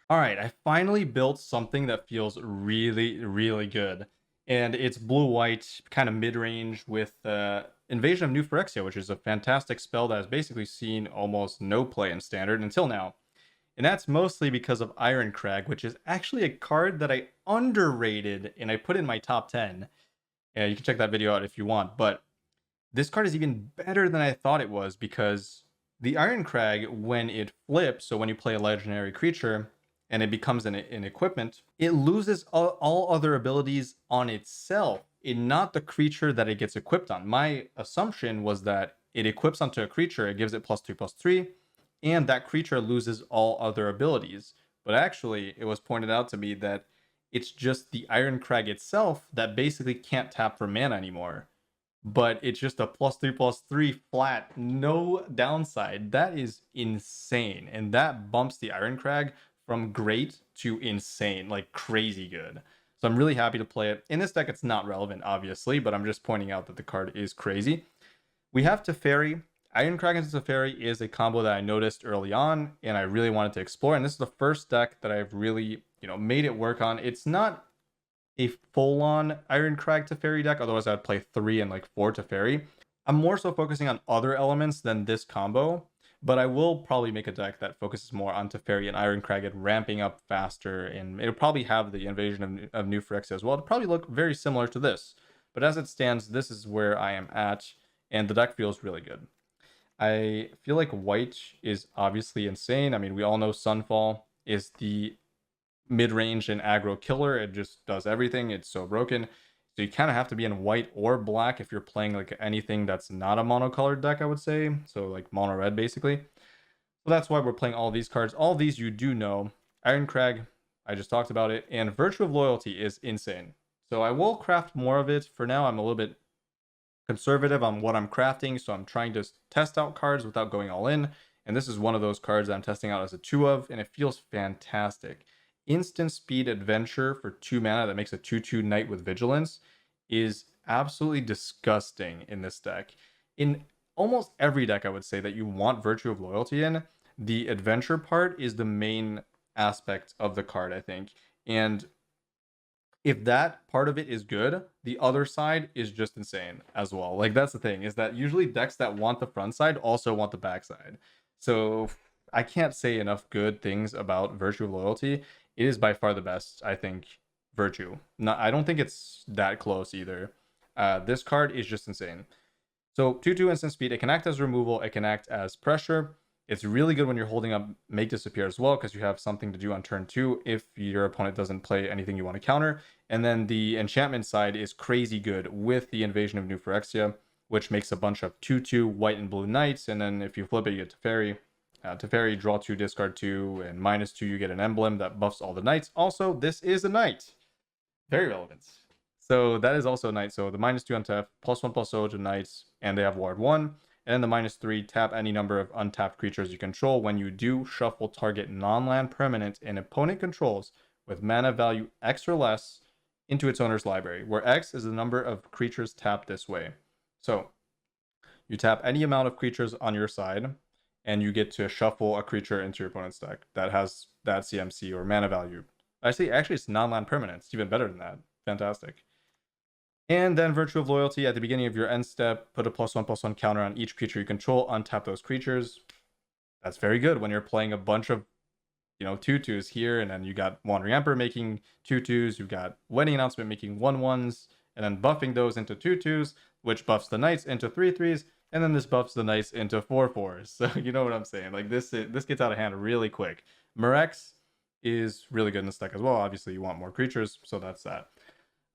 All right, I finally built something that feels really, really good. And it's blue-white, kind of mid-range with Invasion of New Phyrexia, which is a fantastic spell that has basically seen almost no play in Standard until now. And that's mostly because of Irencrag, which is actually a card that I underrated and I put in my top 10. Yeah, you can check that video out if you want. But this card is even better than I thought it was because the Irencrag, when it flips, so when you play a legendary creature and it becomes an equipment, it loses all other abilities on itself and not the creature that it gets equipped on. My assumption was that it equips onto a creature, it gives it +3/+3, and that creature loses all other abilities. But actually, it was pointed out to me that it's just the Irencrag itself that basically can't tap for mana anymore, but it's just a +3/+3 flat, no downside. That is insane. And that bumps the Irencrag from great to insane, like crazy good. So I'm really happy to play it. In this deck, it's not relevant, obviously, but I'm just pointing out that the card is crazy. We have Teferi. Irencrag into Teferi is a combo that I noticed early on, and I really wanted to explore. And this is the first deck that I've really, made it work on. It's not a full-on Irencrag Teferi deck. Otherwise, I'd play 3 and like 4 Teferi. I'm more so focusing on other elements than this combo, but I will probably make a deck that focuses more on Teferi and Irencrag and ramping up faster, and it'll probably have the Invasion of New Phyrexia as well. It'll probably look very similar to this, but as it stands, this is where I am at, and the deck feels really good. I feel like white is obviously insane. I mean, we all know Sunfall is the mid-range and aggro killer. It just does everything. It's so broken. So you kind of have to be in white or black if you're playing like anything that's not a monocolored deck, I would say. So like mono red basically. So that's why we're playing all these cards. All these you do know. Irencrag, I just talked about it, and Virtue of Loyalty is insane. So I will craft more of it. For now, I'm a little bit conservative on what I'm crafting, so I'm trying to test out cards without going all in. And this is one of those cards that I'm testing out as a 2 of, and it feels fantastic. Instant speed adventure for 2 mana that makes a 2/2 knight with vigilance is absolutely disgusting in this deck. In almost every deck, I would say, that you want Virtue of Loyalty in, the adventure part is the main aspect of the card, I think. And if that part of it is good, the other side is just insane as well. Like that's the thing, is that usually decks that want the front side also want the back side. So I can't say enough good things about Virtue of Loyalty. It is by far the best, I think, Virtue. Not, I don't think it's that close either. This card is just insane. So 2/2 instant speed, it can act as removal, it can act as pressure. It's really good when you're holding up Make Disappear as well, because you have something to do on turn 2 if your opponent doesn't play anything you want to counter. And then the enchantment side is crazy good with the Invasion of New Phyrexia, which makes a bunch of 2/2 white and blue knights. And then if you flip it, you get Teferi. Teferi, draw 2, discard 2, and -2, you get an emblem that buffs all the knights. Also, this is a knight. Very relevant. So that is also a knight. So the -2 on tap, +1/+0 to knights, and they have ward 1. And then the -3, tap any number of untapped creatures you control. When you do, shuffle target non-land permanent an opponent controls with mana value X or less into its owner's library, where X is the number of creatures tapped this way. So you tap any amount of creatures on your side, and you get to shuffle a creature into your opponent's deck that has that CMC or mana value. Actually, it's non-land permanent. It's even better than that. Fantastic. And then Virtue of Loyalty, at the beginning of your end step, put a +1/+1 counter on each creature you control, untap those creatures. That's very good when you're playing a bunch of, 2/2s here, and then you got Wandering Emperor making 2/2s, you've got Wedding Announcement making 1/1s, and then buffing those into 2/2s, which buffs the knights into 3/3s, and then this buffs the knights into 4/4s. So you know what I'm saying? Like this gets out of hand really quick. Murex is really good in this deck as well. Obviously, you want more creatures, so that's that.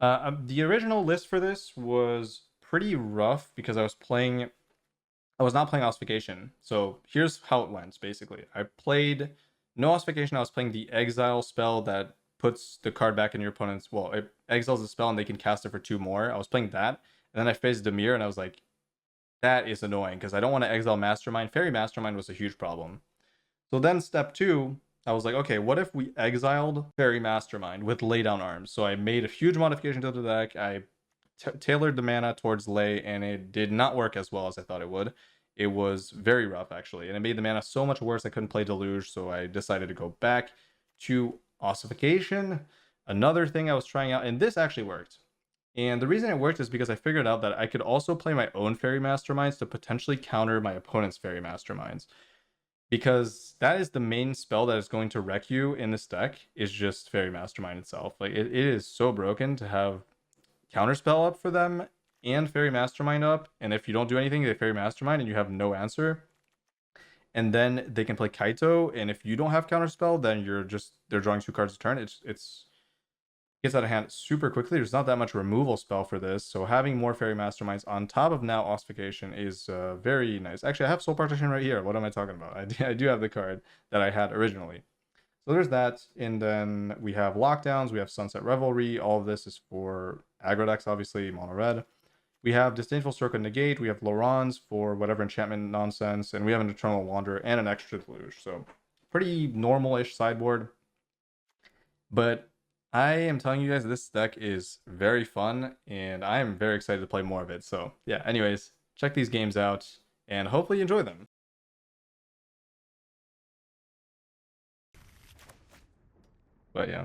The original list for this was pretty rough because I was not playing Ossification. So here's how it went, basically. I played no Ossification. I was playing the Exile spell that puts the card back in your opponent's, well, it exiles the spell and they can cast it for 2 more. I was playing that, and then I faced Demir, and I was like, that is annoying because I don't want to exile Mastermind. Fairy Mastermind was a huge problem. So then step 2, I was like, okay, what if we exiled Fairy Mastermind with Lay Down Arms? So I made a huge modification to the deck. I tailored the mana towards Lay, and it did not work as well as I thought it would. It was very rough, actually, and it made the mana so much worse I couldn't play Deluge, so I decided to go back to ossification, another thing I was trying out, and this actually worked. And the reason it worked is because I figured out that I could also play my own Fairy Masterminds to potentially counter my opponent's Fairy Masterminds. Because that is the main spell that is going to wreck you in this deck, is just Fairy Mastermind itself. Like, it is so broken to have Counterspell up for them and Fairy Mastermind up, and if you don't do anything, they Fairy Mastermind and you have no answer. And then they can play Kaito, and if you don't have Counterspell, then they're drawing 2 cards a turn. It's gets out of hand super quickly. There's not that much removal spell for this, so having more Fairy Masterminds on top of now Ossification is very nice. Actually, I have Soul Partition right here. What am I talking about? I do have the card that I had originally. So there's that, and then we have Lockdowns, we have Sunset Revelry. All of this is for aggro decks, obviously, mono red. We have Disdainful Circle Negate, we have Laurents for whatever enchantment nonsense, and we have an Eternal Wanderer and an extra Deluge. So pretty normal-ish sideboard. But I am telling you guys, this deck is very fun, and I am very excited to play more of it. So yeah, anyways, check these games out, and hopefully you enjoy them. But yeah.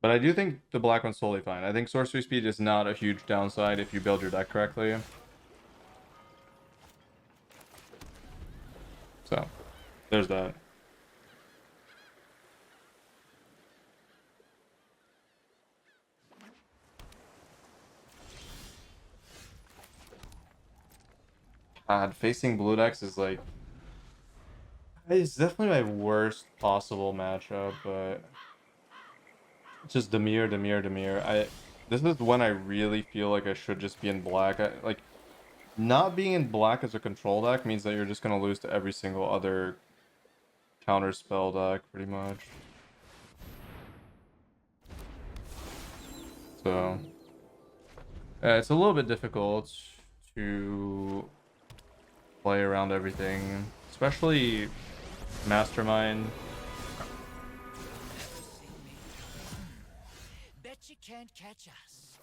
But I do think the black one's totally fine. I think sorcery speed is not a huge downside if you build your deck correctly. So, there's that. God, facing blue decks is like... It's definitely my worst possible matchup, but... Just Dimir. This is when I really feel like I should just be in black. Like, not being in black as a control deck means that you're just gonna lose to every single other counter spell deck, pretty much. So, it's a little bit difficult to play around everything, especially Mastermind. Bet you can't catch us.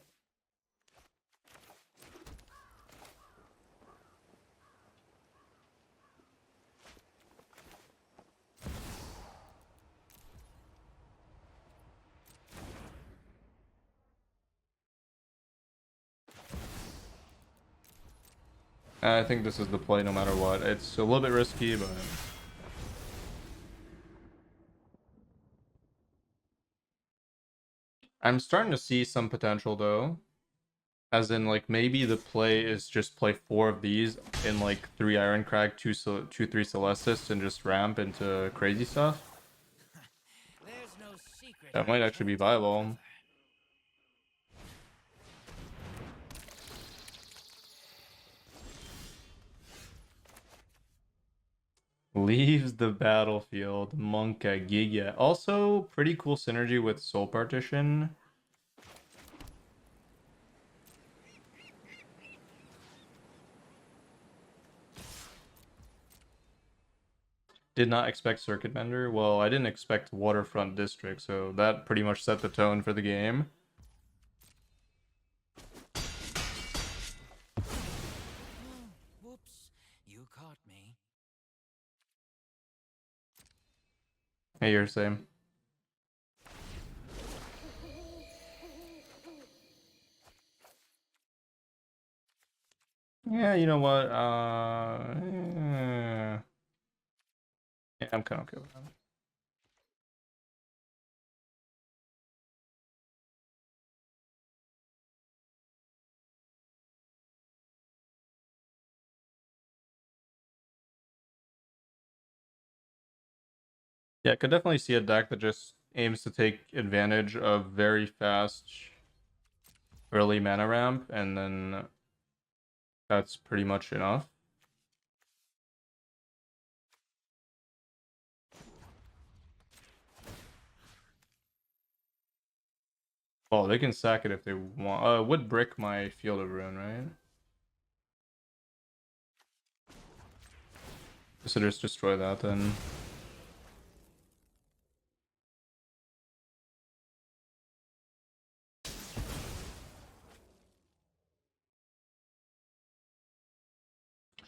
I think this is the play no matter what. It's a little bit risky, but... I'm starting to see some potential, though. As in, like, maybe the play is just play 4 of these in, like, 3 Irencrag, 3 Celestis, and just ramp into crazy stuff. There's no secret. That might actually be viable. Leaves the battlefield. Monka Giga. Also, pretty cool synergy with Soul Partition. Did not expect Circuit Bender. Well, I didn't expect Waterfront District, so that pretty much set the tone for the game. Whoops, you caught me. Hey, you're the same. Yeah, you know what? Yeah, I'm kind of okay with that. Yeah, I could definitely see a deck that just aims to take advantage of very fast early mana ramp, and then that's pretty much enough. Well, they can sack it if they want. Would brick my Field of Ruin, right? So just destroy that then.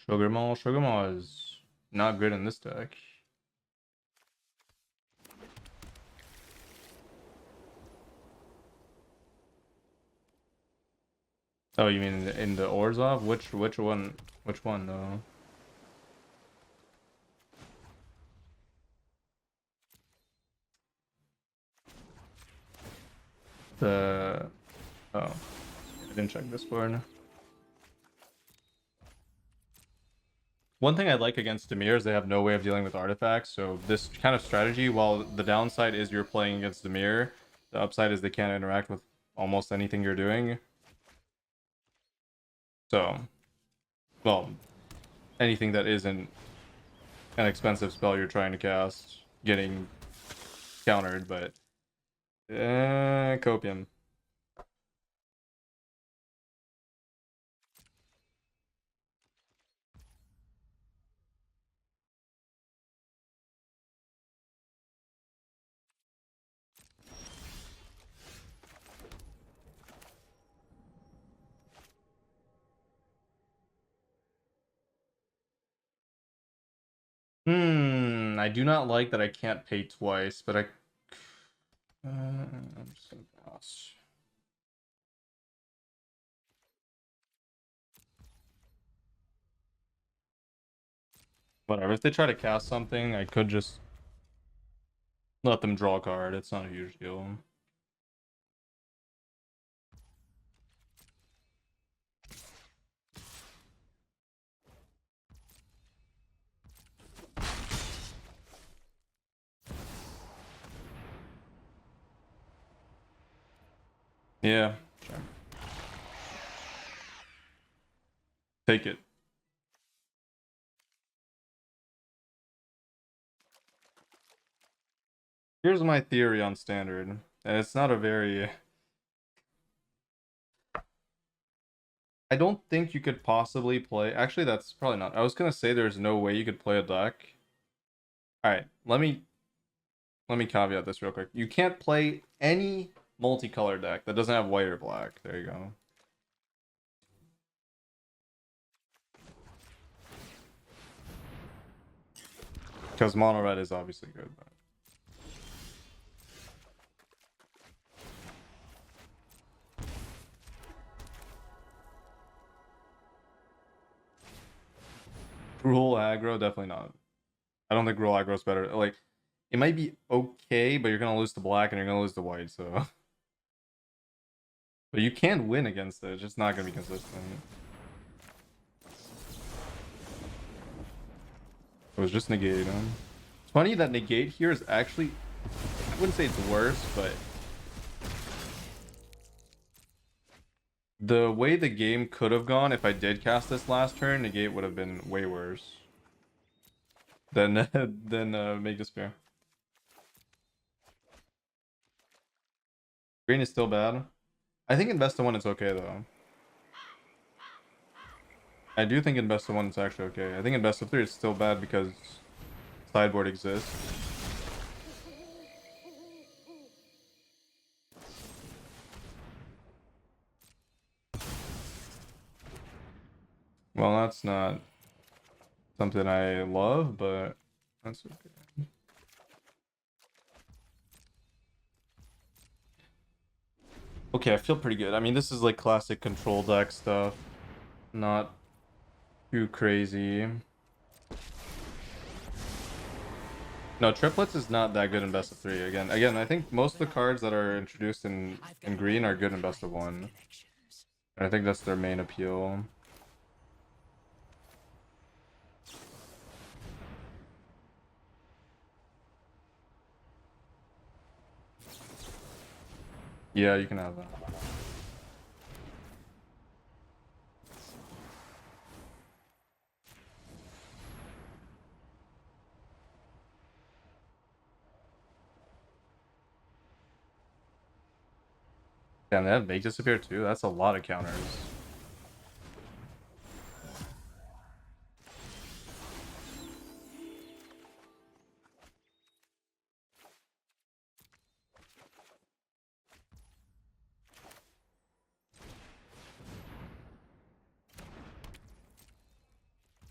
Sugar Mall. Sugar Mall is not good in this deck. Oh, you mean in the Orzhov? Which one? Which one though? The oh, I didn't check this board. One thing I like against Dimir is they have no way of dealing with artifacts. So this kind of strategy, while the downside is you're playing against Dimir, the upside is they can't interact with almost anything you're doing. So, well, anything that isn't an expensive spell you're trying to cast getting countered, but copium. I do not like that I can't pay twice, but I'm just gonna pass. Whatever. If they try to cast something, I could just let them draw a card. It's not a huge deal. Yeah, sure. Take it. Here's my theory on standard, and it's not a very. I don't think you could possibly play. Actually, that's probably not. I was gonna say there's no way you could play a deck. All right, let me caveat this real quick. You can't play any multicolor deck that doesn't have white or black. There you go. Because mono red is obviously good. But... Gruul aggro, definitely not. I don't think Gruul aggro is better. Like, it might be okay, but you're gonna lose to black and you're gonna lose to white. So, but you can win against it. It's just not gonna be consistent. It was just negate. It's funny that negate here is actually, I wouldn't say it's worse, but the way the game could have gone if I did cast this last turn, negate would have been way worse than make despair. Green is still bad. I think in best of one it's okay though. I do think in best of one it's actually okay. I think in best of three it's still bad because sideboard exists. Well, that's not something I love, but that's okay. Okay, I feel pretty good. I mean, this is like classic control deck stuff. Not too crazy. No, triplets is not that good in best of three. Again, I think most of the cards that are introduced in green are good in best of one. I think that's their main appeal. Yeah, you can have that. Damn, they have make disappear too. That's a lot of counters.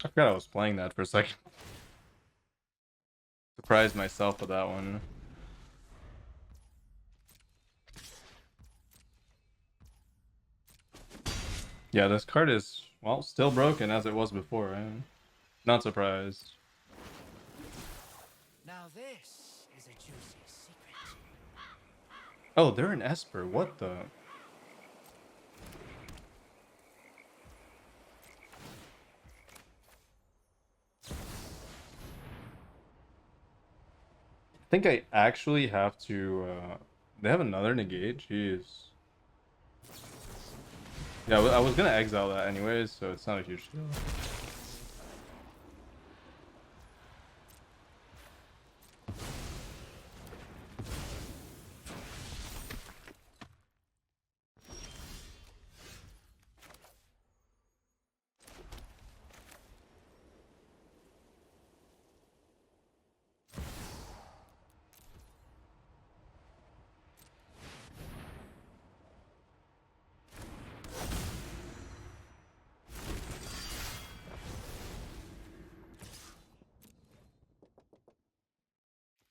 I forgot I was playing that for a second. Surprised myself with that one. Yeah, this card is, well, still broken as it was before, right? Not surprised. Now this is a juicy secret. Oh, they're an Esper. What the? I think I actually have to, they have another negate? Jeez. Yeah, I was gonna exile that anyways, so it's not a huge deal.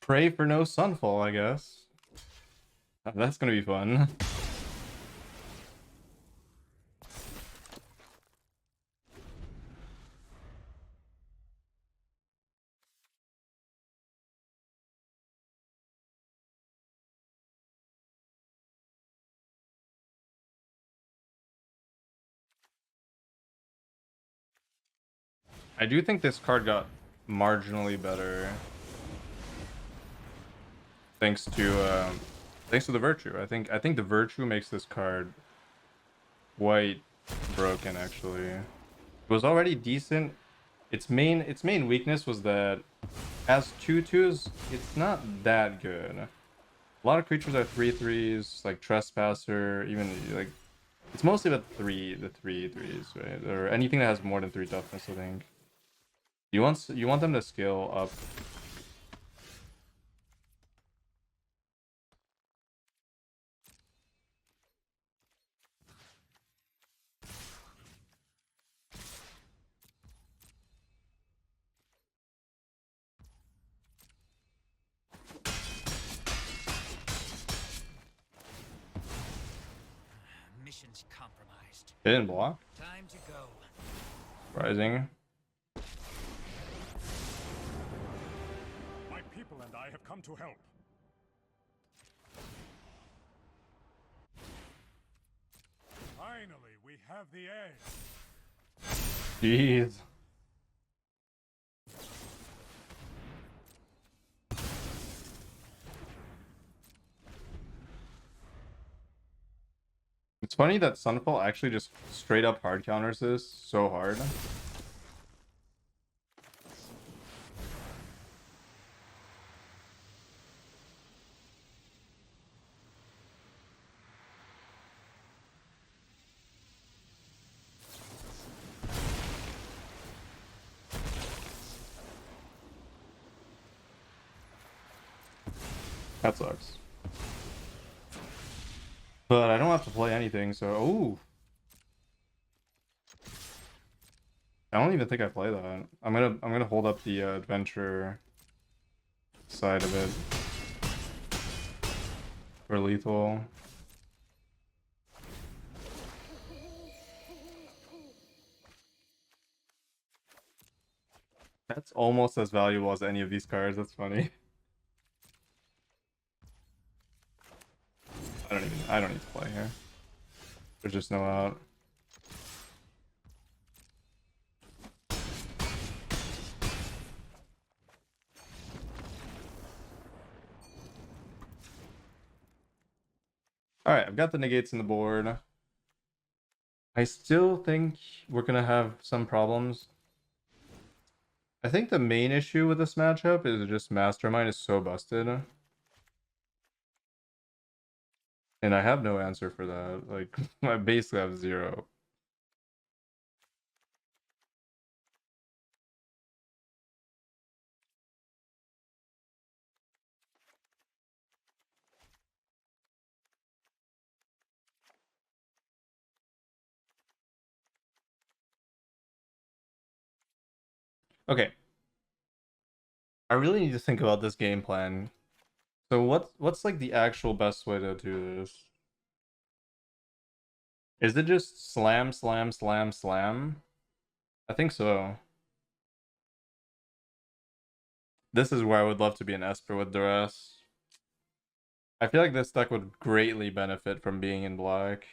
Pray for no sunfall, I guess. That's gonna be fun. I do think this card got marginally better thanks to the virtue. I think the virtue makes this card quite broken actually. It was already decent. Its main weakness was that as 2/2s, it's not that good. A lot of creatures are 3/3s, like Trespasser, even like it's mostly the 3/3s, right? Or anything that has more than 3 toughness, I think. You want them to scale up. Mission's compromised. They didn't block. Time to go. Rising. My people and I have come to help. Finally, we have the edge. Jeez. It's funny that Sunfall actually just straight up hard counters this so hard. That sucks. But I don't have to play anything, so ooh. I don't even think I play that. I'm gonna hold up the adventure side of it for lethal. That's almost as valuable as any of these cards. That's funny. I don't need to play here. There's just no out. Alright, I've got the negates in the board. I still think we're gonna have some problems. I think the main issue with this matchup is just Mastermind is so busted. And I have no answer for that. Like, I basically have zero. Okay. I really need to think about this game plan. So what's like the actual best way to do this? Is it just slam, slam, slam, slam? I think so. This is where I would love to be an Esper with duress. I feel like this deck would greatly benefit from being in black.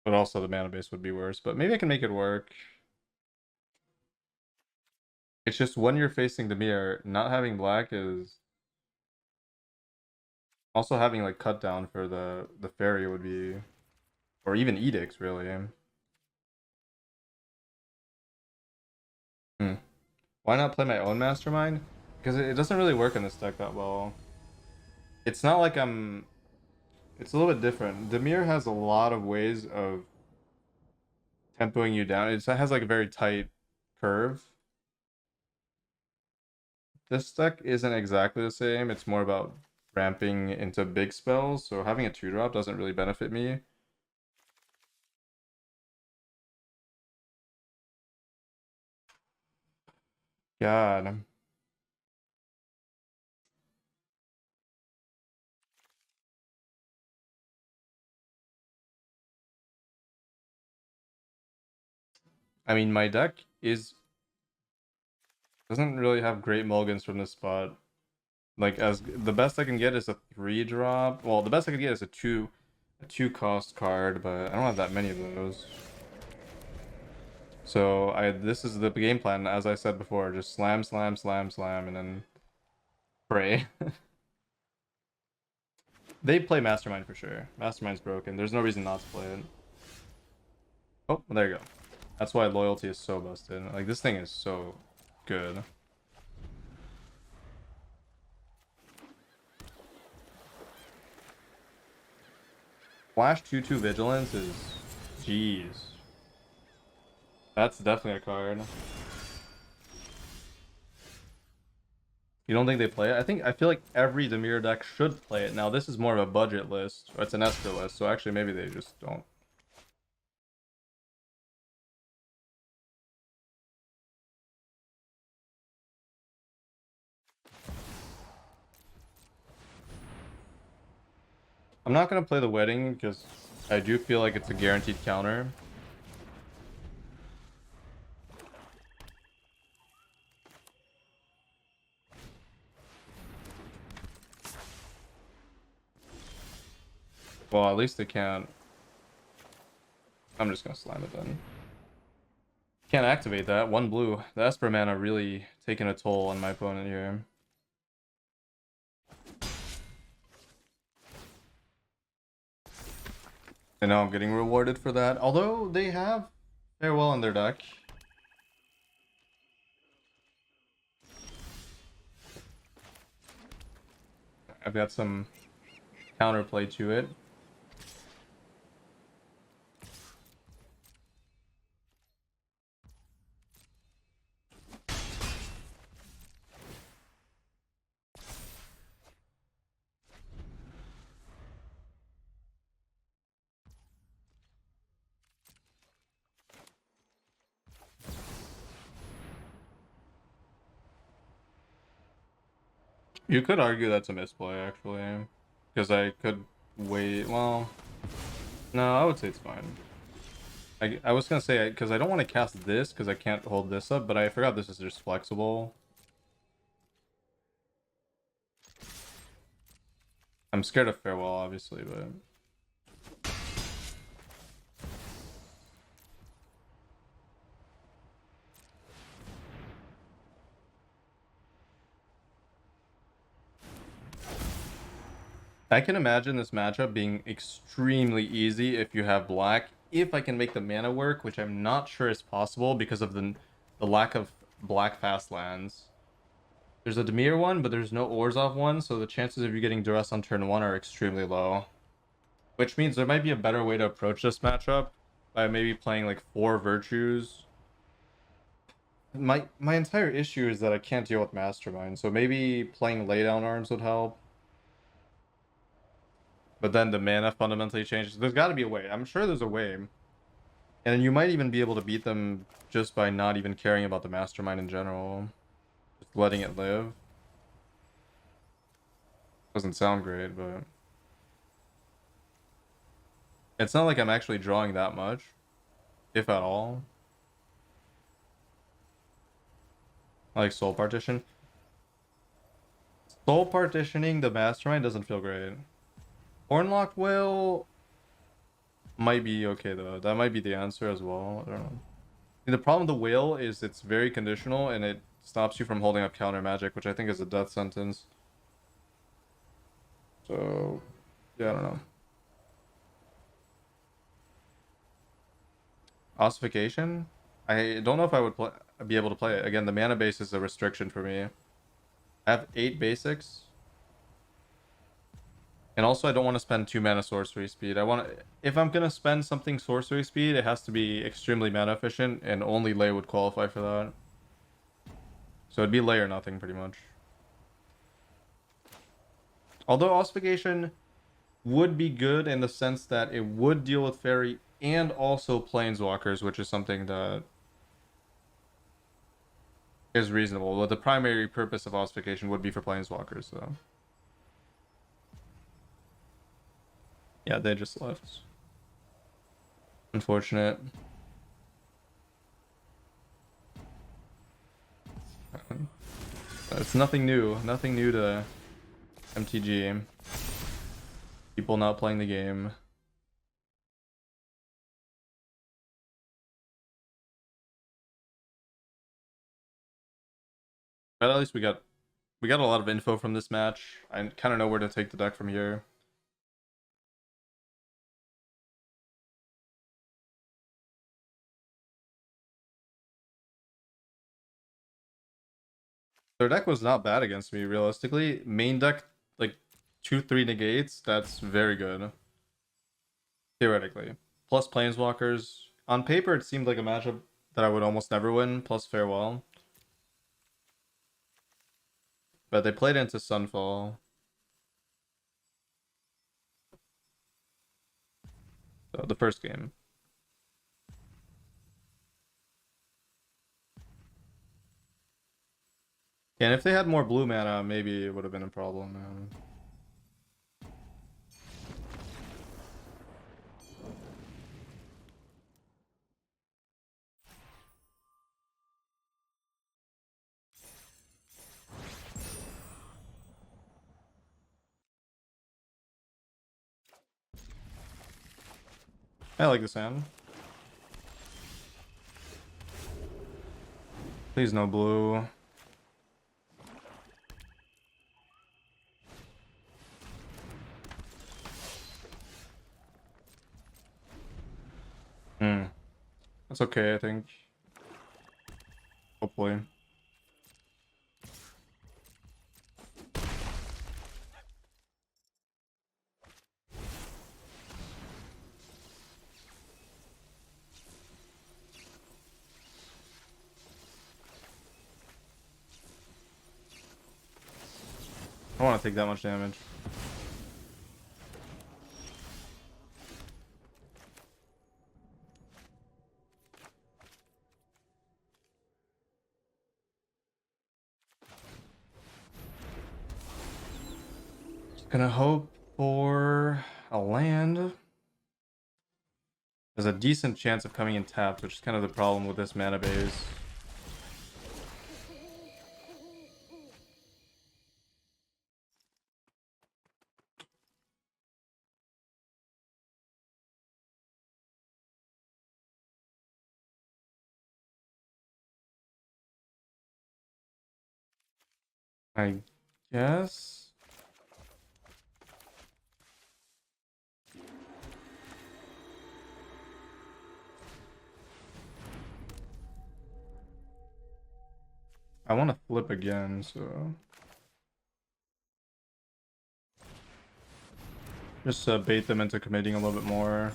But also the mana base would be worse. But maybe I can make it work. It's just when you're facing the mirror, not having black is... Also having like cut down for the fairy would be... Or even edicts, really. Hmm. Why not play my own mastermind? Because it doesn't really work in this deck that well. It's not like I'm... It's a little bit different. Demir has a lot of ways of tempoing you down. It has like a very tight curve. This deck isn't exactly the same. It's more about ramping into big spells, so having a 2-drop doesn't really benefit me. God. I mean, my deck doesn't really have great mulligans from this spot. Like, as the best I can get is a 3-drop. Well, the best I can get is a 2 cost card, but I don't have that many of those. So this is the game plan, as I said before, just slam, slam, slam, slam, and then pray. They play Mastermind for sure. Mastermind's broken. There's no reason not to play it. Oh, there you go. That's why loyalty is so busted. Like, this thing is so good. Flash 2/2 Vigilance is... Jeez. That's definitely a card. You don't think they play it? I feel like every Dimir deck should play it. Now, this is more of a budget list. Or it's an Esper list, so actually maybe they just don't. I'm not going to play the Wedding because I do feel like it's a guaranteed counter. Well, at least they can't. I'm just going to slam it then. Can't activate that. 1 blue. The Esper mana really taking a toll on my opponent here. And now I'm getting rewarded for that. Although they have Farewell in their deck. I've got some counterplay to it. You could argue that's a misplay, actually. Because I could wait. Well, no, I would say it's fine. I was going to say, because I don't want to cast this, because I can't hold this up, but I forgot this is just flexible. I'm scared of Farewell, obviously, but... I can imagine this matchup being extremely easy if you have black. If I can make the mana work, which I'm not sure is possible because of the lack of black fast lands. There's a Dimir one, but there's no Orzhov one, so the chances of you getting duress on turn 1 are extremely low. Which means there might be a better way to approach this matchup by maybe playing like 4 virtues. My entire issue is that I can't deal with Mastermind, so maybe playing laydown arms would help. But then the mana fundamentally changes. There's got to be a way. I'm sure there's a way. And you might even be able to beat them just by not even caring about the Mastermind in general. Just letting it live. Doesn't sound great, but... It's not like I'm actually drawing that much, if at all. I like soul partition. Soul partitioning the mastermind doesn't feel great. Hornlocked Whale might be okay though. That might be the answer as well. I don't know. The problem with the whale is it's very conditional and it stops you from holding up counter magic, which I think is a death sentence. So, yeah, I don't know. Ossification? I don't know if I would be able to play it. Again, the mana base is a restriction for me. I have 8 basics. And also, I don't want to spend 2 mana sorcery speed. If I'm gonna spend something sorcery speed, it has to be extremely mana efficient, and only Lay would qualify for that. So it'd be Lay or nothing, pretty much. Although Ossification would be good in the sense that it would deal with Fairy and also Planeswalkers, which is something that is reasonable. But the primary purpose of Ossification would be for Planeswalkers, so. Yeah, they just left. Unfortunate. It's nothing new. Nothing new to MTGA. People not playing the game. But at least we got a lot of info from this match. I kind of know where to take the deck from here. Their deck was not bad against me, realistically. Main deck, like 2-3 negates, that's very good. Theoretically. Plus Planeswalkers. On paper, it seemed like a matchup that I would almost never win, plus Farewell. But they played into Sunfall. So the first game. And if they had more blue mana, maybe it would have been a problem, man. I like this hand. Please no blue. That's okay, I think. Hopefully. I don't want to take that much damage. Just gonna hope for a land. There's a decent chance of coming in tapped, which is kind of the problem with this mana base. I guess. I want to flip again, so. Just bait them into committing a little bit more.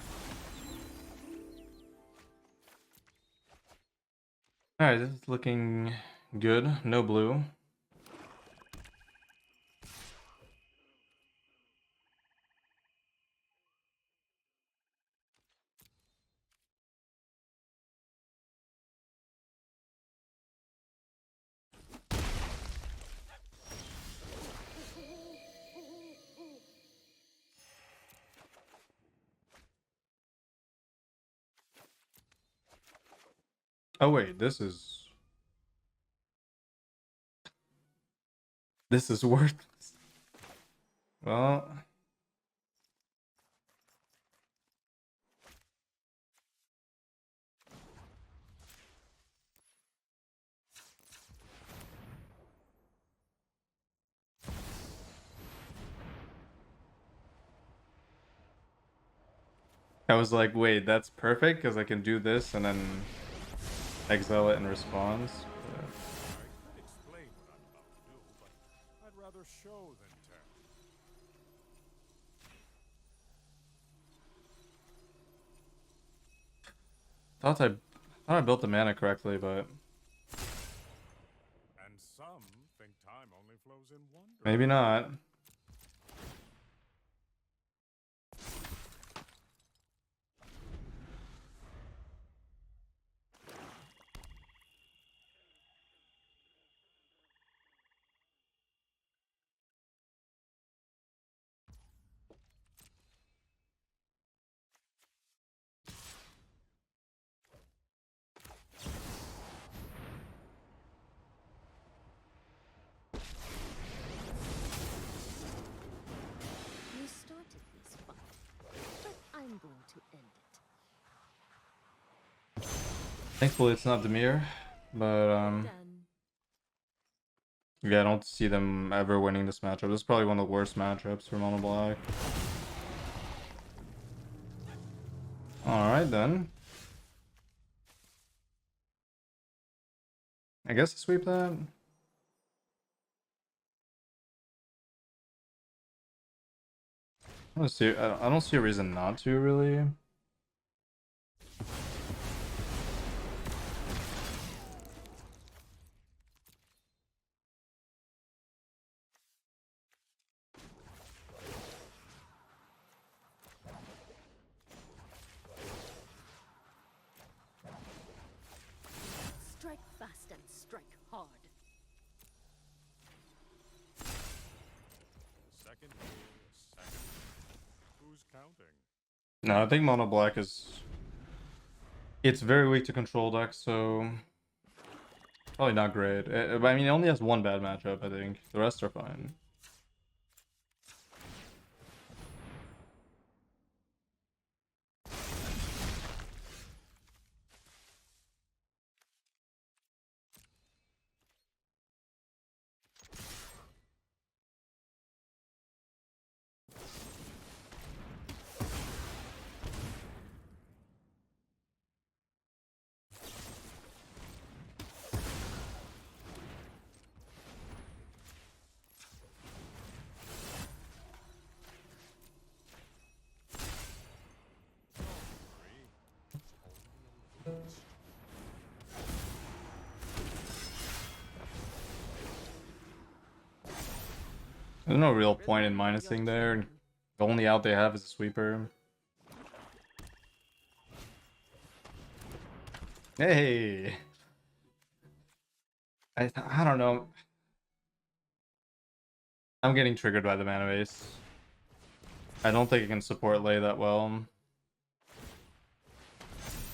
Alright, this is looking good. No blue. Oh wait, this is worthless. Well, I was like, wait, that's perfect because I can do this and then exile it in response. But I could explain what I'm about to do, but I'd rather show than tell. thought I built the mana correctly, but And some think time only flows in one maybe direction. not. You started this fight, but I'm going to end it. Thankfully, it's not Demir, but Done. yeah, I don't see them ever winning this matchup. This is probably one of the worst matchups for Mono Black. All right then. I guess I sweep that. I don't see a reason not to, really. Strike fast and strike hard. Second here, second. Who's counting? No, I think Mono Black it's very weak to control decks, so probably not great. I mean, it only has one bad matchup, I think. The rest are fine. There's no real point in Remember minusing your there. champion. The only out they have is a sweeper. Hey! I don't know. I'm getting triggered by the mana base. I don't think it can support lay that well.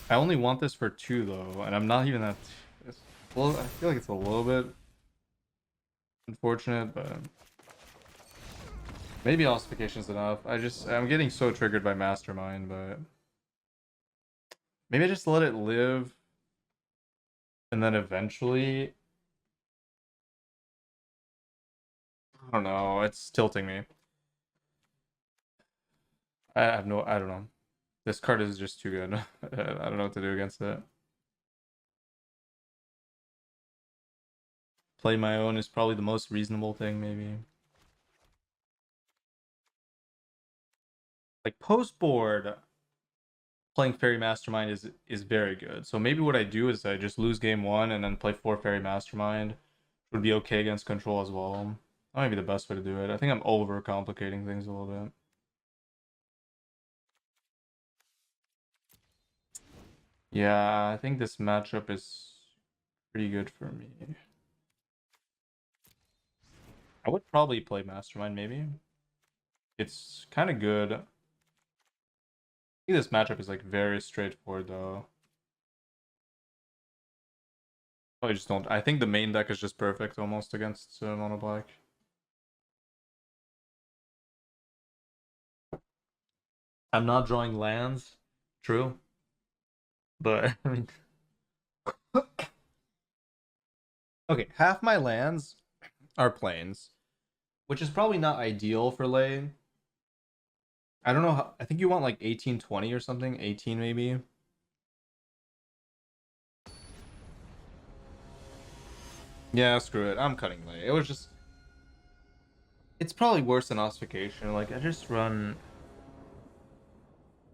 I only want this for 2 though, and I'm not even that. Well, I feel like it's a little bit unfortunate, but maybe ossification's enough. I'm getting so triggered by Mastermind, but maybe I just let it live, and then eventually, I don't know. It's tilting me. I don't know. This card is just too good. I don't know what to do against it. Play my own is probably the most reasonable thing, maybe. Like post board, playing Fairy Mastermind is very good. So maybe what I do is I just lose game 1 and then play 4 Fairy Mastermind. Would be okay against control as well. That might be the best way to do it. I think I'm over complicating things a little bit. Yeah, I think this matchup is pretty good for me. I would probably play Mastermind, maybe. It's kind of good. I think this matchup is like very straightforward though. I just don't. I think the main deck is just perfect almost against mono black. I'm not drawing lands, true, but I mean, okay, half my lands are plains, which is probably not ideal for lane. I don't know how. I think you want like 18, 20 or something, 18 maybe. Yeah, screw it. I'm cutting lane. It was just. It's probably worse than ossification. Like I just run.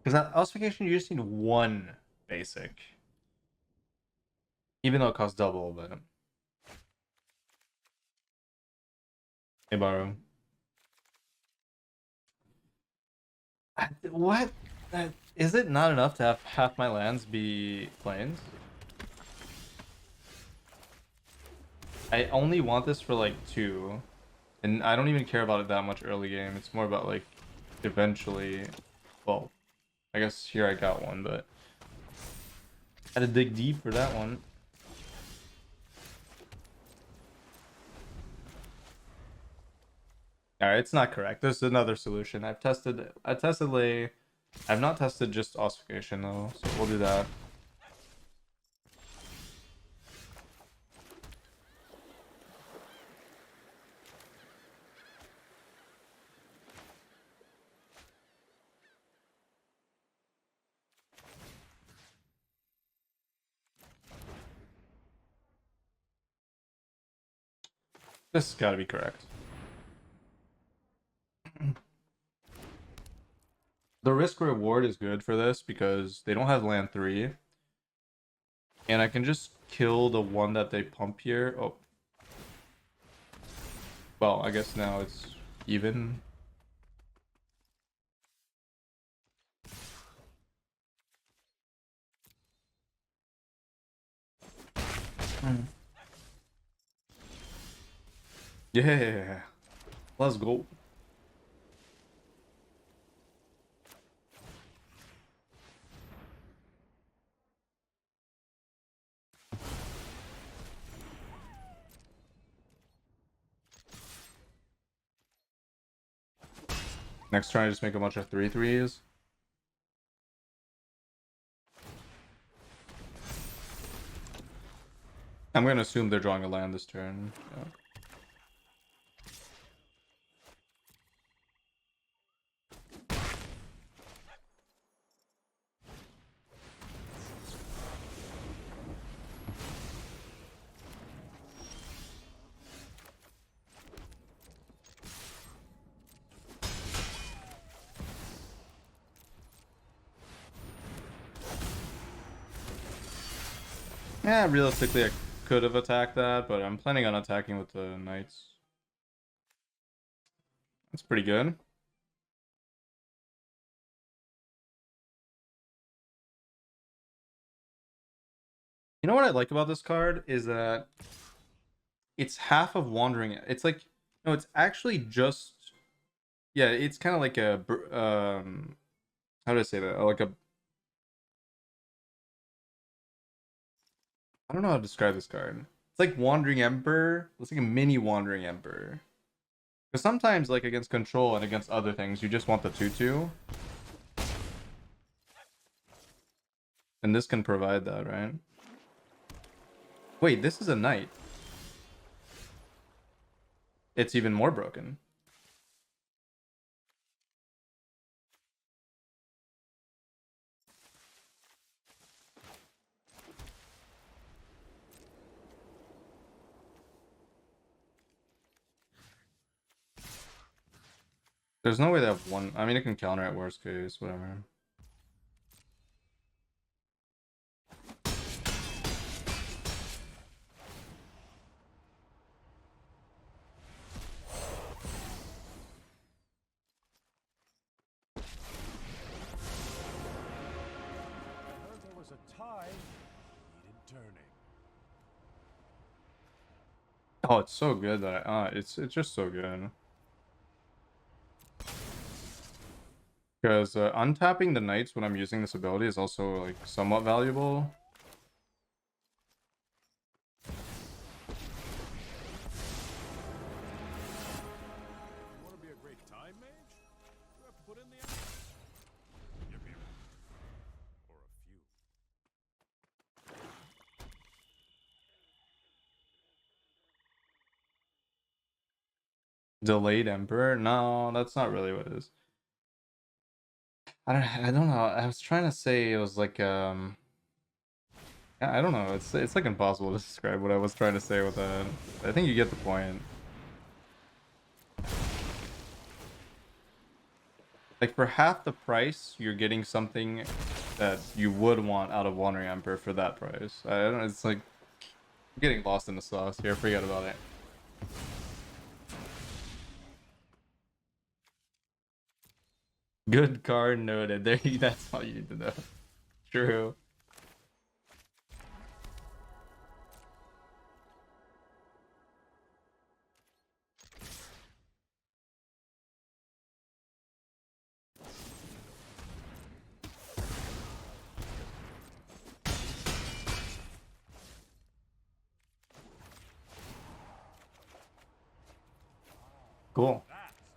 Because ossification, you just need one basic. Even though it costs double, but hey, borrow. What? Is it not enough to have half my lands be plains? I only want this for like 2, and I don't even care about it that much early game. It's more about like eventually. Well, I guess here I got one, but I had to dig deep for that one. Alright, it's not correct. There's another solution. I tested lay. I've not tested just ossification though, so we'll do that. This has got to be correct. The risk reward is good for this because they don't have land 3. And I can just kill the one that they pump here. Oh. Well, I guess now it's even. Yeah. Let's go. Next turn, I just make a bunch of 3/3s. I'm gonna assume they're drawing a land this turn. Yeah. Yeah, realistically, I could have attacked that, but I'm planning on attacking with the knights. That's pretty good. You know what I like about this card is that it's half of wandering. It's like no, it's actually just yeah. It's kind of like a how do I say that? Like a I don't know how to describe this card. It's like Wandering Emperor. It's like a mini Wandering Emperor. Because sometimes, like against control and against other things, you just want the 2/2. And this can provide that, right? Wait, this is a knight. It's even more broken. There's no way they have one. I mean, it can counter at worst case, whatever. I heard there was a tie. Needed turning. Oh, it's so good that it's just so good. Because untapping the knights when I'm using this ability is also like somewhat valuable. Delayed Emperor? No, that's not really what it is. I don't know. I was trying to say it was like I don't know. It's like impossible to describe what I was trying to say with that. I think you get the point. Like for half the price, you're getting something that you would want out of Wandering Emperor for that price. I don't know. It's like I'm getting lost in the sauce here. Forget about it. Good card noted. There, that's all you need to know. True. Cool.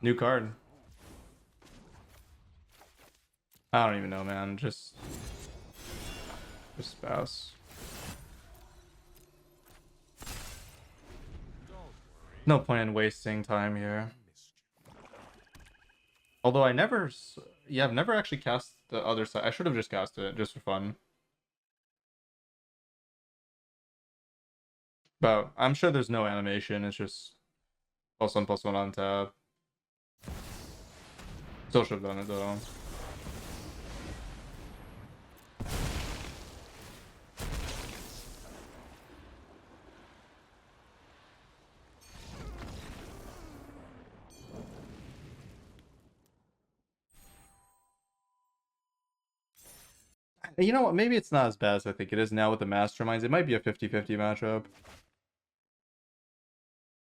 New card. I don't even know, man. Just spouse. No point in wasting time here. Although I never, yeah, I've never actually cast the other side. I should have just casted it just for fun. But I'm sure there's no animation. It's just +1/+1 on tab. Still should have done it though. You know what? Maybe it's not as bad as I think it is now with the Masterminds. It might be a 50-50 matchup.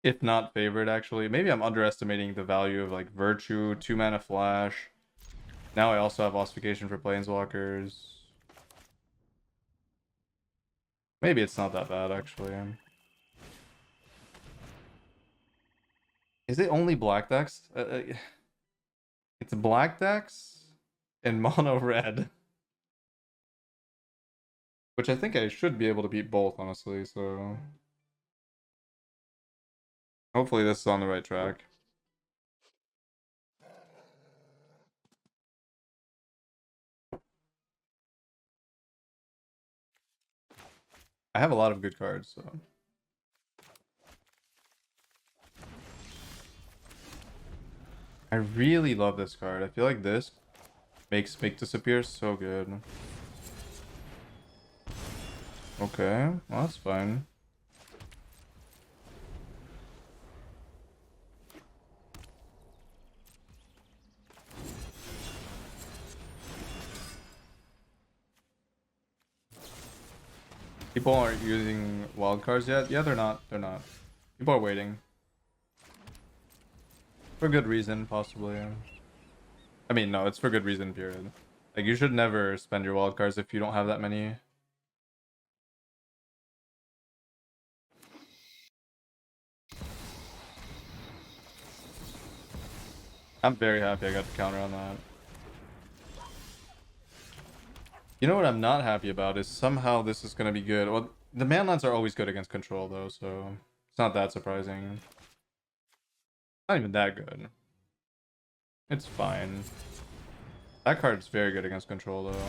If not favored, actually. Maybe I'm underestimating the value of like Virtue, 2-mana Flash. Now I also have Ossification for Planeswalkers. Maybe it's not that bad, actually. Is it only black decks? It's black decks and mono red. Which I think I should be able to beat both, honestly, so... Hopefully this is on the right track. I have a lot of good cards, so... I really love this card. I feel like this makes Make Disappear so good. Okay, well that's fine. People aren't using wildcards yet? Yeah, they're not. They're not. People are waiting. For good reason, possibly. I mean, no, it's for good reason, period. Like, you should never spend your wildcards if you don't have that many. I'm very happy I got the counter on that. You know what I'm not happy about is somehow this is going to be good. Well, the manlands are always good against control, though, so it's not that surprising. Not even that good. It's fine. That card's very good against control, though.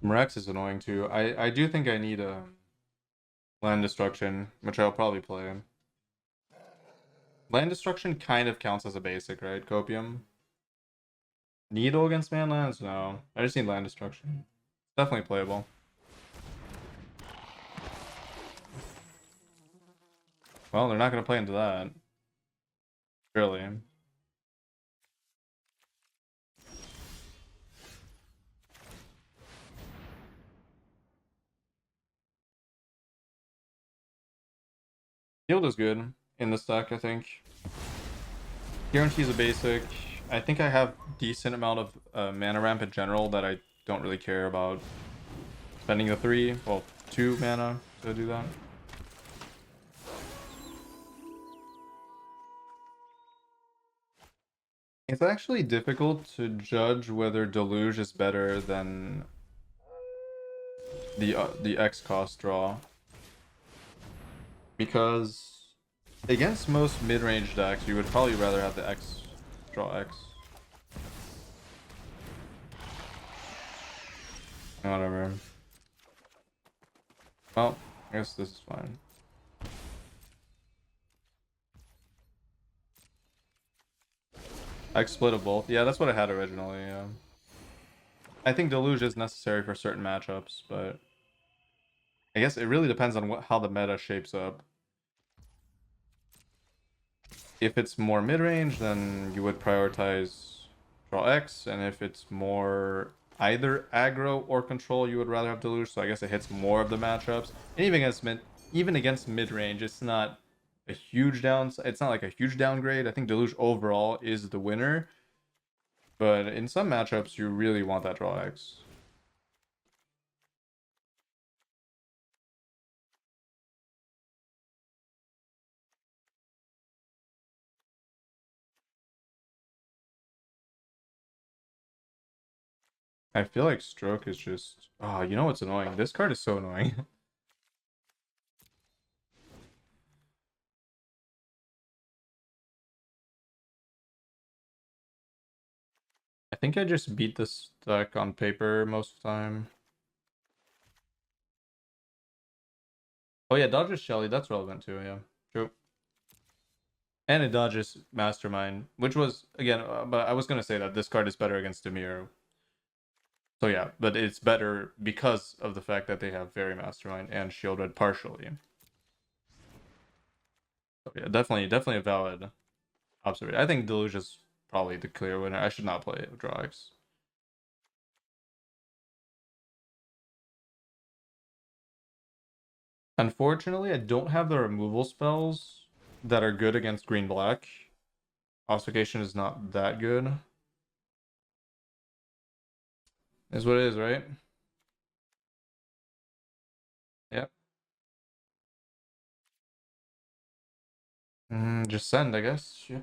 Rex is annoying too. I do think I need a land destruction, which I'll probably play. Land destruction kind of counts as a basic, right? Copium. Needle against manlands? No. I just need land destruction. Definitely playable. Well, they're not gonna play into that. Surely. Healed is good in this deck, I think. Guarantees a basic. I think I have decent amount of mana ramp in general that I don't really care about spending the 2 mana to do that. It's actually difficult to judge whether Deluge is better than the X cost draw, because against most mid-range decks you would probably rather have the X draw X. Whatever. Well, I guess this is fine. X split of both. Yeah, that's what I had originally. Yeah. I think Deluge is necessary for certain matchups, but I guess it really depends on how the meta shapes up. If it's more mid-range, then you would prioritize draw X, and if it's more either aggro or control, you would rather have Deluge. So I guess it hits more of the matchups. And even against mid-range, it's not a huge it's not like a huge downgrade. I think Deluge overall is the winner, but in some matchups, you really want that draw X. I feel like Stroke is just... Oh, you know what's annoying? This card is so annoying. I think I just beat this deck on paper most of the time. Oh yeah, dodges Shelly, that's relevant too, yeah. True. And it dodges Mastermind, which was, again, but I was going to say that this card is better against Demir. So yeah, but it's better because of the fact that they have Fairy Mastermind and Shieldred partially. So yeah, definitely a valid observation. I think Deluge is probably the clear winner. I should not play Drox. Unfortunately, I don't have the removal spells that are good against green-black. Ossification is not that good. Is what it is, right? Yep. Just send, I guess. Shit.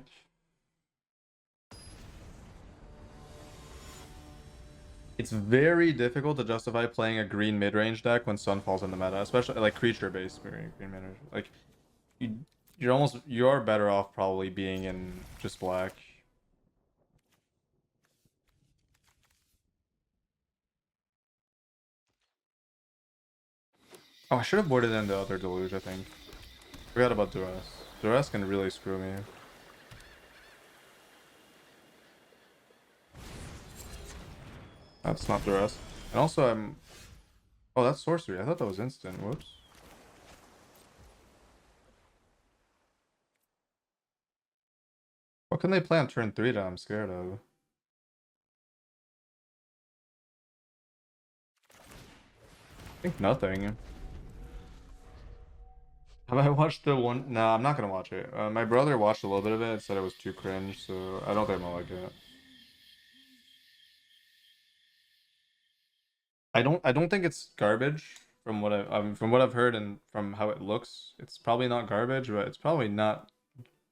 It's very difficult to justify playing a green mid-range deck when Sun falls in the meta, especially like creature-based green mid-range. Like you're better off probably being in just black. Oh, I should have boarded in the other Deluge, I think. Forgot about Duress. Duress can really screw me. That's not Duress. And also I'm... Oh, that's sorcery. I thought that was instant. Whoops. What can they play on turn 3 that I'm scared of? I think nothing. Have I watched the one? No, I'm not gonna watch it. My brother watched a little bit of it and said it was too cringe, so I don't think I'm gonna like it. I don't think it's garbage from what I've heard and from how it looks. It's probably not garbage, but it's probably not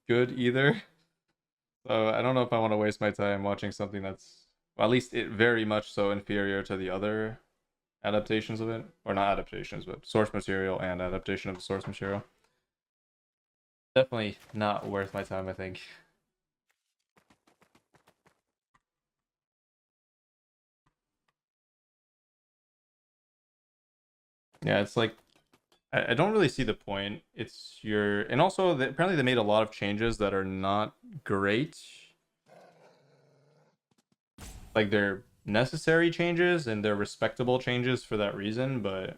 good either. So I don't know if I want to waste my time watching something that's, well, at least it very much so inferior to the other adaptations of it, or not adaptations, but source material and adaptation of the source material. Definitely not worth my time, I think. Yeah, it's like I don't really see the point. It's your, and also apparently they made a lot of changes that are not great. Like they're necessary changes and they're respectable changes for that reason, but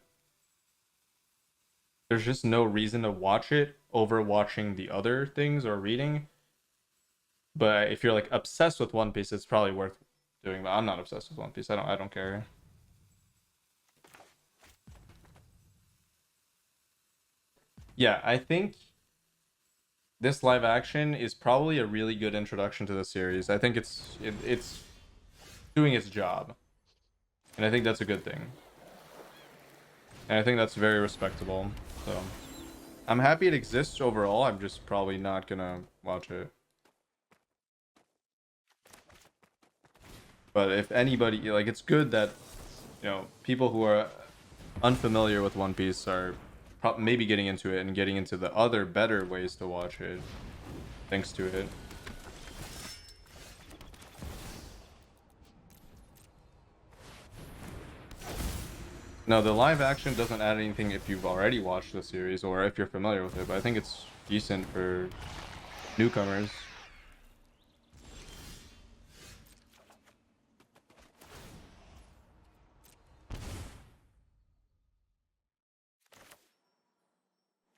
there's just no reason to watch it over watching the other things or reading. But if you're like obsessed with One Piece, it's probably worth doing. But I'm not obsessed with One Piece. I don't care. Yeah, I think this live action is probably a really good introduction to the series. I think it's doing its job, and I think that's a good thing. And I think that's very respectable. So I'm happy it exists overall. I'm just probably not gonna watch it. But if anybody, like, it's good that, you know, people who are unfamiliar with One Piece are maybe getting into it and getting into the other better ways to watch it thanks to it. No, the live action doesn't add anything if you've already watched the series or if you're familiar with it, but I think it's decent for newcomers.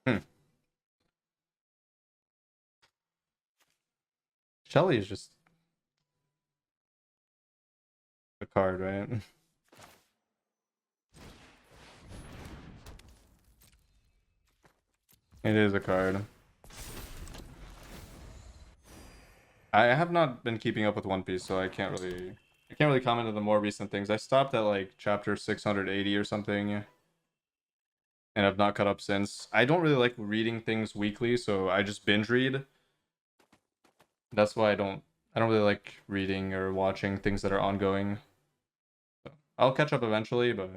Hmm. Shelly is just a card, right? It is a card. I have not been keeping up with One Piece, so I can't really comment on the more recent things. I stopped at like chapter 680 or something, and I've not caught up since. I don't really like reading things weekly, so I just binge read. That's why I don't really like reading or watching things that are ongoing. I'll catch up eventually, but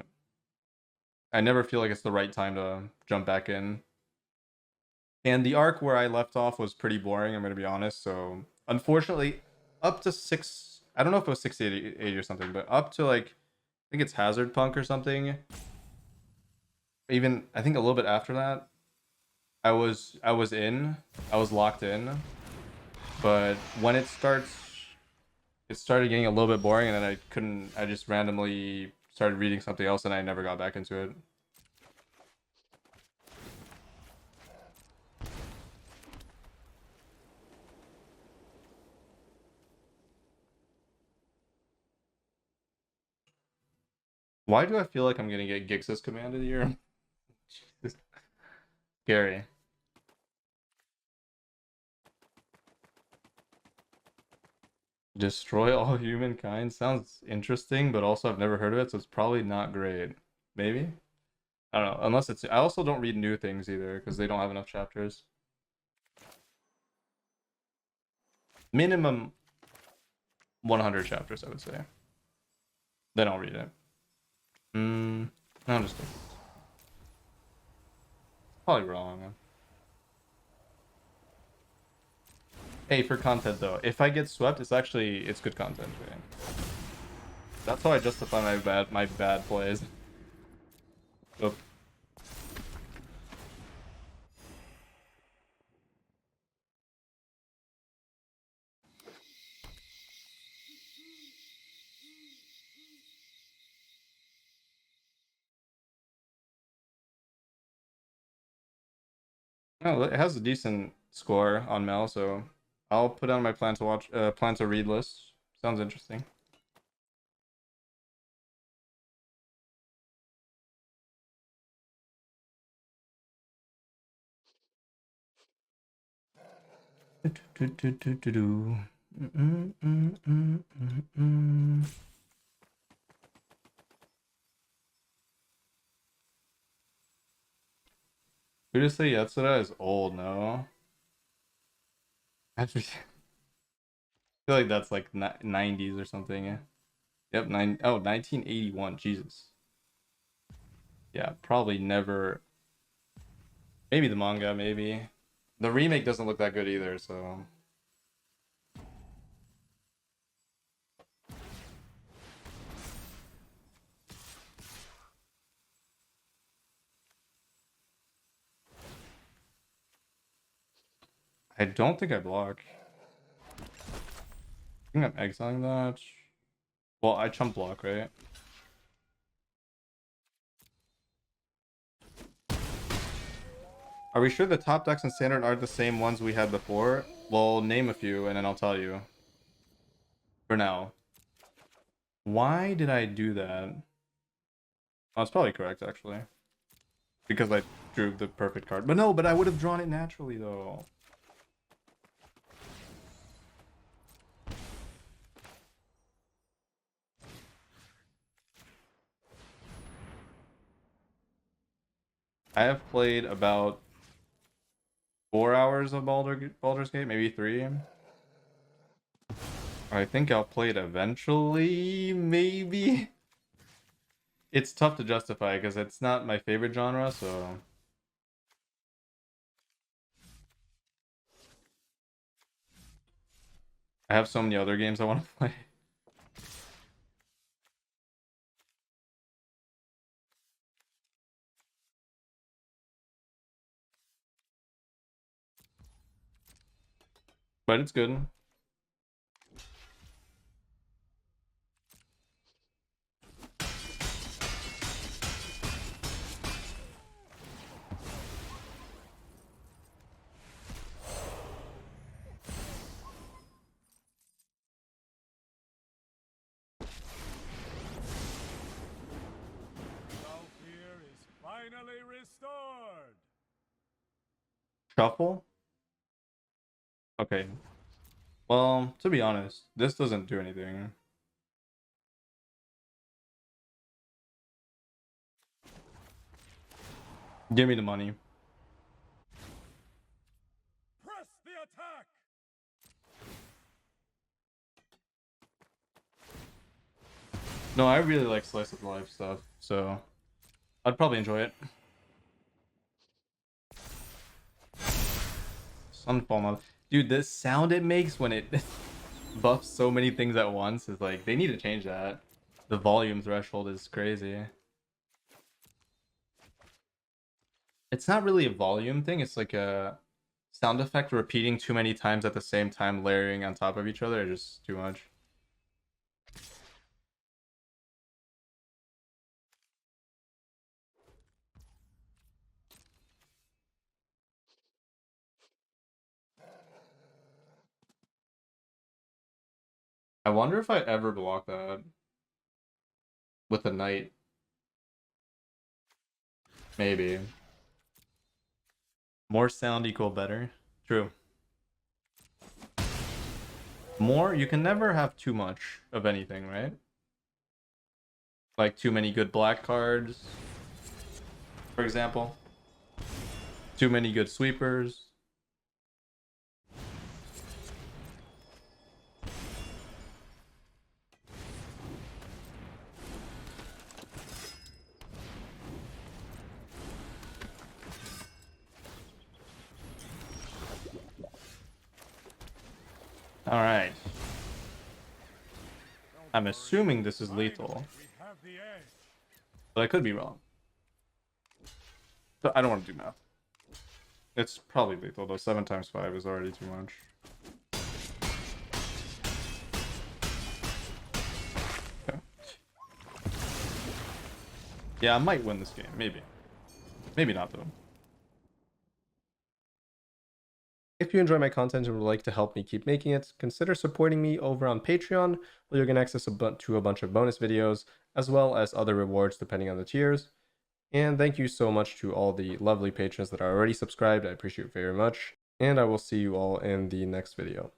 I never feel like it's the right time to jump back in. And the arc where I left off was pretty boring, I'm gonna be honest. So unfortunately, up to I don't know if it was 680 or something, but up to like, I think it's Hazard Punk or something. Even I think a little bit after that, I was locked in. But when it started getting a little bit boring, and then I just randomly started reading something else, and I never got back into it. Why do I feel like I'm gonna get Gix's command of the year? Jesus. Scary. Destroy all humankind sounds interesting, but also I've never heard of it, so it's probably not great. Maybe? I don't know. Unless it's. I also don't read new things either because they don't have enough chapters. Minimum 100 chapters, I would say. Then I'll read it. No, I'm just kidding. Probably wrong. Hey, for content though, if I get swept, it's good content. Right? That's how I justify my bad plays. Oh. Oh, it has a decent score on Mel, so I'll put on my plan to read list. Sounds interesting. Who just say Yatsuda is old? No, I feel like that's like 90s or something. Yeah. Yep, 1981. Jesus. Yeah, probably never. Maybe the manga, maybe. The remake doesn't look that good either, so. I don't think I block. I think I'm exiling that. Well, I chump block, right? Are we sure the top decks in standard aren't the same ones we had before? Well, name a few and then I'll tell you. For now. Why did I do that? Oh, it's probably correct, actually. Because I drew the perfect card. But no, but I would have drawn it naturally, though. I have played about 4 hours of Baldur's Gate, maybe 3. I think I'll play it eventually, maybe. It's tough to justify because it's not my favorite genre, so I have so many other games I want to play. But it's good. Valkyr is finally restored. Shuffle? Okay. Well, to be honest, this doesn't do anything. Give me the money. Press the attack. No, I really like slice of life stuff, so I'd probably enjoy it. Sunfall mode. Dude, the sound it makes when it buffs so many things at once is like, they need to change that. The volume threshold is crazy. It's not really a volume thing, it's like a sound effect repeating too many times at the same time, layering on top of each other, is just too much. I wonder if I ever block that with a knight. Maybe. More sound equal better. True. More, you can never have too much of anything, right? Like too many good black cards, for example. Too many good sweepers. All right. I'm assuming this is lethal, We have the edge. but I could be wrong. But I don't want to do math. It's probably lethal though. 7 times 5 is already too much. Okay. Yeah, I might win this game. Maybe. Maybe not though. If you enjoy my content and would like to help me keep making it, consider supporting me over on Patreon, where you can access to a bunch of bonus videos, as well as other rewards depending on the tiers. And thank you so much to all the lovely patrons that are already subscribed. I appreciate it very much. And I will see you all in the next video.